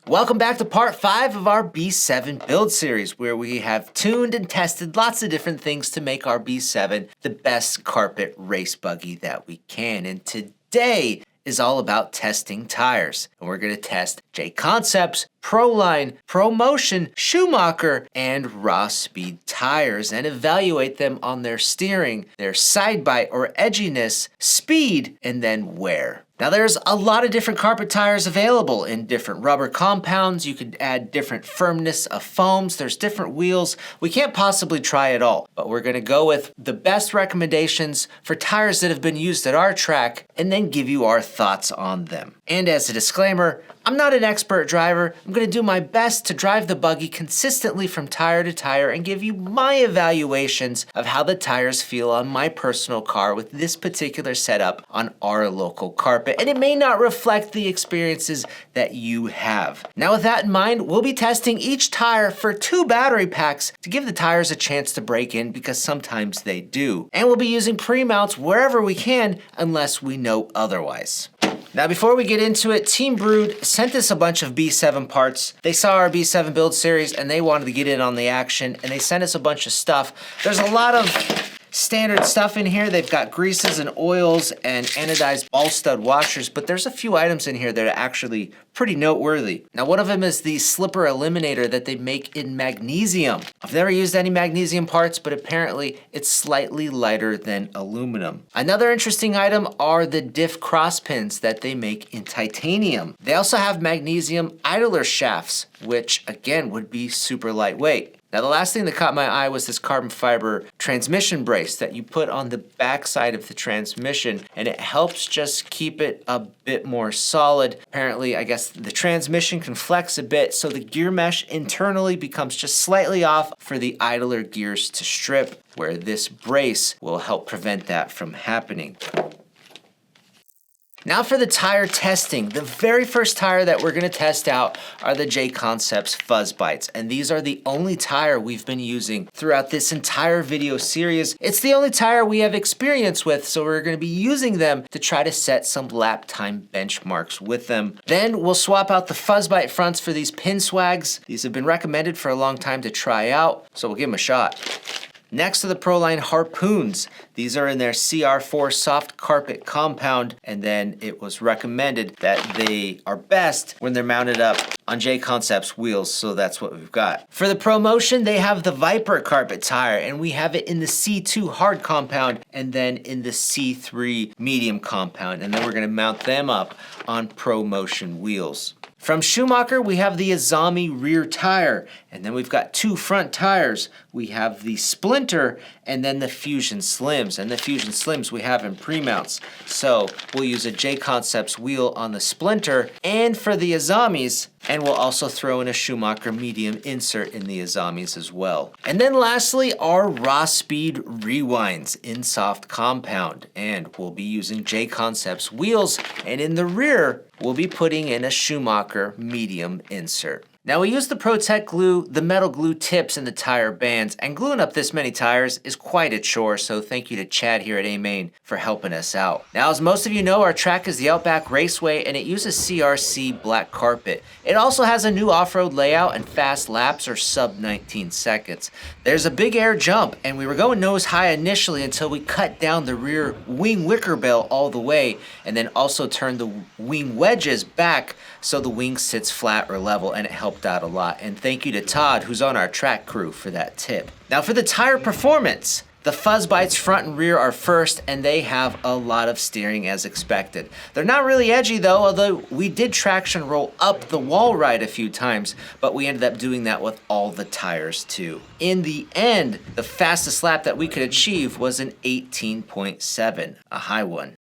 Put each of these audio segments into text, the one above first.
Welcome back to part 5 of our B7 build series, where we have tuned and tested lots of different things to make our B7 the best carpet race buggy that we can. And today is all about testing tires. And we're going to test JConcepts, ProLine, ProMotion, Schumacher, and Raw Speed tires and evaluate them on their steering, their side bite or edginess, speed, and then wear. Now there's a lot of different carpet tires available in different rubber compounds. You could add different firmness of foams. There's different wheels. We can't possibly try it all, but we're gonna go with the best recommendations for tires that have been used at our track and then give you our thoughts on them. And as a disclaimer, I'm not an expert driver. I'm gonna do my best to drive the buggy consistently from tire to tire and give you my evaluations of how the tires feel on my personal car with this particular setup on our local carpet. And it may not reflect the experiences that you have. Now with that in mind, we'll be testing each tire for 2 battery packs to give the tires a chance to break in, because sometimes they do. And we'll be using pre-mounts wherever we can unless we know otherwise. Now before we get into it, Team Brood sent us a bunch of B7 parts. They saw our B7 build series and they wanted to get in on the action, and they sent us a bunch of stuff. There's a lot of standard stuff in here. They've got greases and oils and anodized ball stud washers, but there's a few items in here that are actually pretty noteworthy. Now one of them is the slipper eliminator that they make in magnesium. I've never used any magnesium parts, but apparently it's slightly lighter than aluminum. Another interesting item are the diff cross pins that they make in titanium. They also have magnesium idler shafts, which again would be super lightweight. Now the last thing that caught my eye was this carbon fiber transmission brace that you put on the back side of the transmission, and it helps just keep it a bit more solid. Apparently, I guess the transmission can flex a bit, so the gear mesh internally becomes just slightly off for the idler gears to strip, where this brace will help prevent that from happening. Now for the tire testing. The very first tire that we're gonna test out are the JConcepts Fuzz Bites, and these are the only tire we've been using throughout this entire video series. It's the only tire we have experience with, so we're gonna be using them to try to set some lap time benchmarks with them. Then we'll swap out the Fuzz Bite fronts for these pin swags. These have been recommended for a long time to try out, so we'll give them a shot. Next are the ProLine Harpoons. These are in their CR4 soft carpet compound, and then it was recommended that they are best when they're mounted up on JConcepts wheels, so that's what we've got. For the ProMotion, they have the Viper carpet tire, and we have it in the C2 hard compound and then in the C3 medium compound, and then we're gonna mount them up on ProMotion wheels. From Schumacher, we have the Azami rear tire, and then we've got 2 front tires. We have the Splinter and then the Fusion Slims, and the Fusion Slims we have in pre-mounts. So we'll use a JConcepts wheel on the Splinter and for the Azamis, and we'll also throw in a Schumacher medium insert in the Azamis as well. And then lastly, our Raw Speed rewinds in soft compound, and we'll be using JConcepts wheels, and in the rear, we'll be putting in a Schumacher medium insert. Now we use the Protect glue, the metal glue tips, and the tire bands, and gluing up this many tires is quite a chore, so thank you to Chad here at AMain for helping us out. Now as most of you know, our track is the Outback Raceway, and it uses CRC black carpet. It also has a new off-road layout, and fast laps are sub 19 seconds. There's a big air jump, and we were going nose high initially until we cut down the rear wing wicker bell all the way, and then also turned the wing wedges back so the wing sits flat or level, and it helped out a lot. And thank you to Todd, who's on our track crew, for that tip. Now for the tire performance, the Fuzz Bites front and rear are first, and they have a lot of steering as expected. They're not really edgy though, although we did traction roll up the wall ride a few times, but we ended up doing that with all the tires too. In the end, the fastest lap that we could achieve was an 18.7, a high one.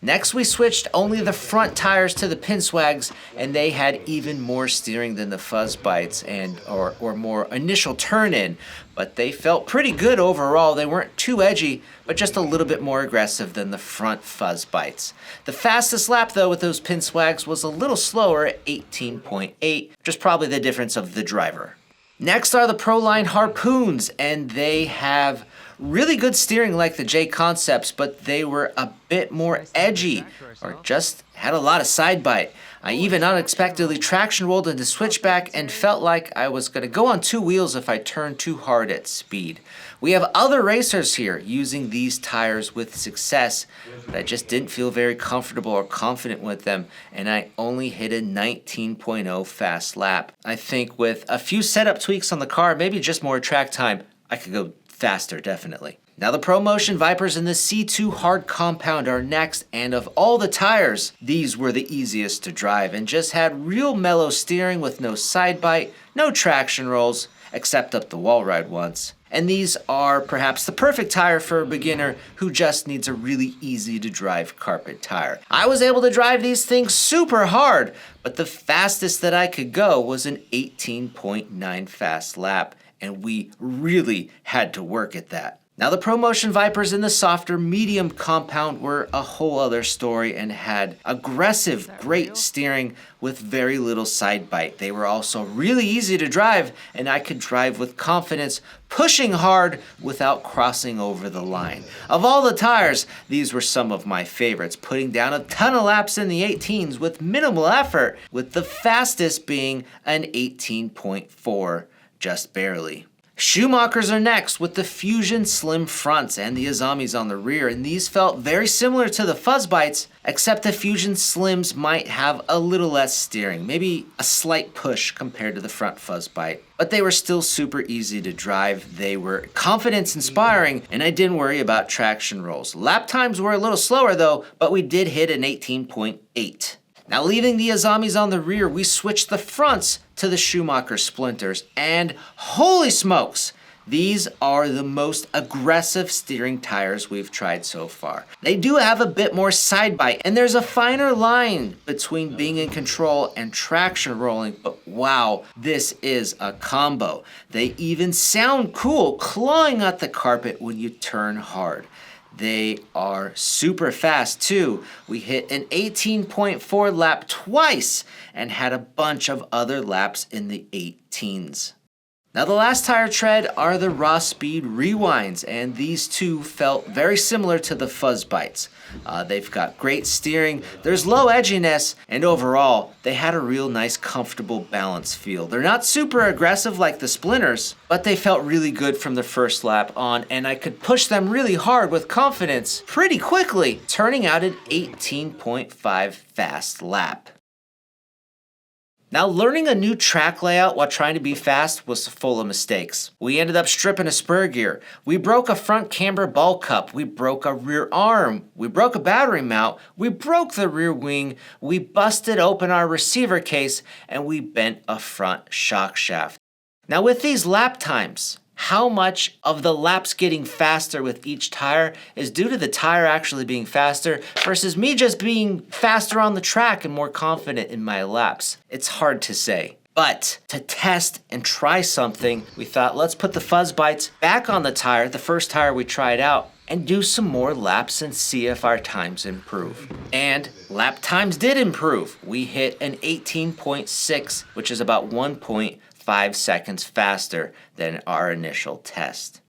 Next, we switched only the front tires to the pin swags, and they had even more steering than the Fuzz Bites and or more initial turn in, but they felt pretty good overall. They weren't too edgy, but just a little bit more aggressive than the front Fuzz Bites. The fastest lap though with those pin swags was a little slower at 18.8, just probably the difference of the driver. Next are the ProLine Harpoons, and they have really good steering like the JConcepts, but they were a bit more edgy or just had a lot of side bite. I even unexpectedly traction rolled into switchback and felt like I was going to go on two wheels if I turned too hard at speed. We have other racers here using these tires with success, but I just didn't feel very comfortable or confident with them, and I only hit a 19.0 fast lap. I think with a few setup tweaks on the car, maybe just more track time, I could go faster, definitely. Now the ProMotion Vipers in the C2 hard compound are next, and of all the tires, these were the easiest to drive and just had real mellow steering with no side bite, no traction rolls, except up the wall ride once. And these are perhaps the perfect tire for a beginner who just needs a really easy to drive carpet tire. I was able to drive these things super hard, but the fastest that I could go was an 18.9 fast lap, and we really had to work at that. Now the ProMotion Vipers in the softer medium compound were a whole other story and had aggressive, great steering with very little side bite. They were also really easy to drive, and I could drive with confidence, pushing hard without crossing over the line. Of all the tires, these were some of my favorites, putting down a ton of laps in the 18s with minimal effort, with the fastest being an 18.4, just barely. Schumachers are next with the Fusion Slim fronts and the Azamis on the rear, and these felt very similar to the Fuzzbites, except the Fusion Slims might have a little less steering, maybe a slight push compared to the front Fuzzbite. But they were still super easy to drive, they were confidence inspiring, and I didn't worry about traction rolls. Lap times were a little slower though, but we did hit an 18.8. Now leaving the Azamis on the rear, we switched the fronts to the Schumacher Splinters, and holy smokes, these are the most aggressive steering tires we've tried so far. They do have a bit more side bite, and there's a finer line between being in control and traction rolling, but wow, this is a combo. They even sound cool, clawing at the carpet when you turn hard. They are super fast too. We hit an 18.4 lap twice and had a bunch of other laps in the 18s. Now the last tire tread are the Raw Speed Rewinds, and these two felt very similar to the Fuzzbites. They've got great steering, there's low edginess, and overall, they had a real nice comfortable balance feel. They're not super aggressive like the Splinters, but they felt really good from the first lap on, and I could push them really hard with confidence pretty quickly, turning out an 18.5 fast lap. Now, learning a new track layout while trying to be fast was full of mistakes. We ended up stripping a spur gear. We broke a front camber ball cup. We broke a rear arm. We broke a battery mount. We broke the rear wing. We busted open our receiver case, and we bent a front shock shaft. Now, with these lap times, how much of the laps getting faster with each tire is due to the tire actually being faster versus me just being faster on the track and more confident in my laps? It's hard to say. But to test and try something, we thought let's put the Fuzzbites back on the tire, the first tire we tried out, and do some more laps and see if our times improve. And lap times did improve. We hit an 18.6, which is about 1.5 seconds faster than our initial test.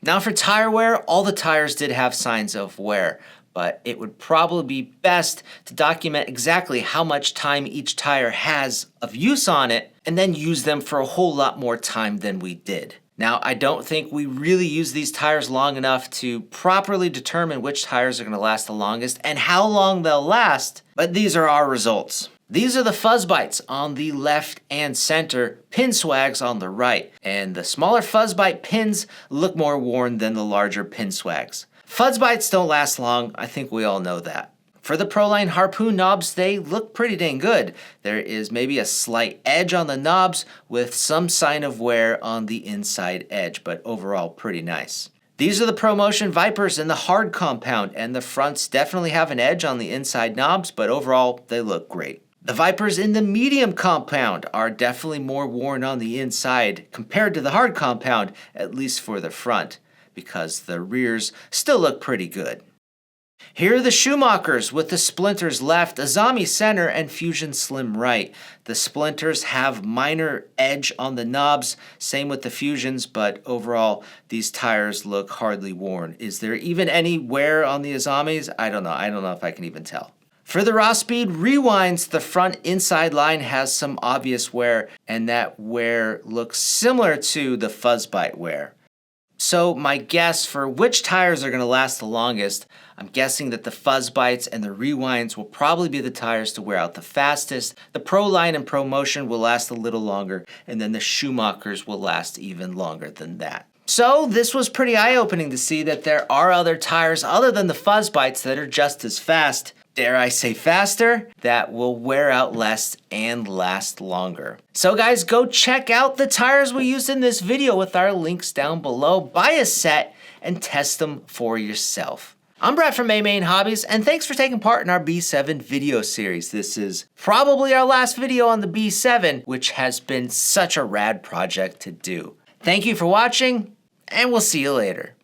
Now for tire wear, all the tires did have signs of wear, but it would probably be best to document exactly how much time each tire has of use on it and then use them for a whole lot more time than we did. Now, I don't think we really use these tires long enough to properly determine which tires are going to last the longest and how long they'll last, but these are our results. These are the Fuzzbites on the left and center, pin swags on the right, and the smaller Fuzzbite pins look more worn than the larger pin swags. Fuzzbites don't last long, I think we all know that. For the Proline Harpoon knobs, they look pretty dang good. There is maybe a slight edge on the knobs with some sign of wear on the inside edge, but overall pretty nice. These are the ProMotion Vipers in the hard compound, and the fronts definitely have an edge on the inside knobs, but overall they look great. The Vipers in the medium compound are definitely more worn on the inside compared to the hard compound, at least for the front, because the rears still look pretty good. Here are the Schumachers with the Splinters left, Azami center, and Fusion Slim right. The Splinters have minor edge on the knobs, same with the Fusions, but overall, these tires look hardly worn. Is there even any wear on the Azamis? I don't know if I can even tell. For the Raw Speed rewinds, the front inside line has some obvious wear, and that wear looks similar to the fuzz bite wear. So my guess for which tires are going to last the longest, I'm guessing that the fuzz bites and the rewinds will probably be the tires to wear out the fastest. The Pro line and Pro Motion will last a little longer, and then the Schumachers will last even longer than that. So this was pretty eye-opening to see that there are other tires other than the fuzz bites that are just as fast, dare I say faster, that will wear out less and last longer. So guys, go check out the tires we used in this video with our links down below. Buy a set and test them for yourself. I'm Brett from AMain Hobbies, and thanks for taking part in our B7 video series. This is probably our last video on the B7, which has been such a rad project to do. Thank you for watching, and we'll see you later.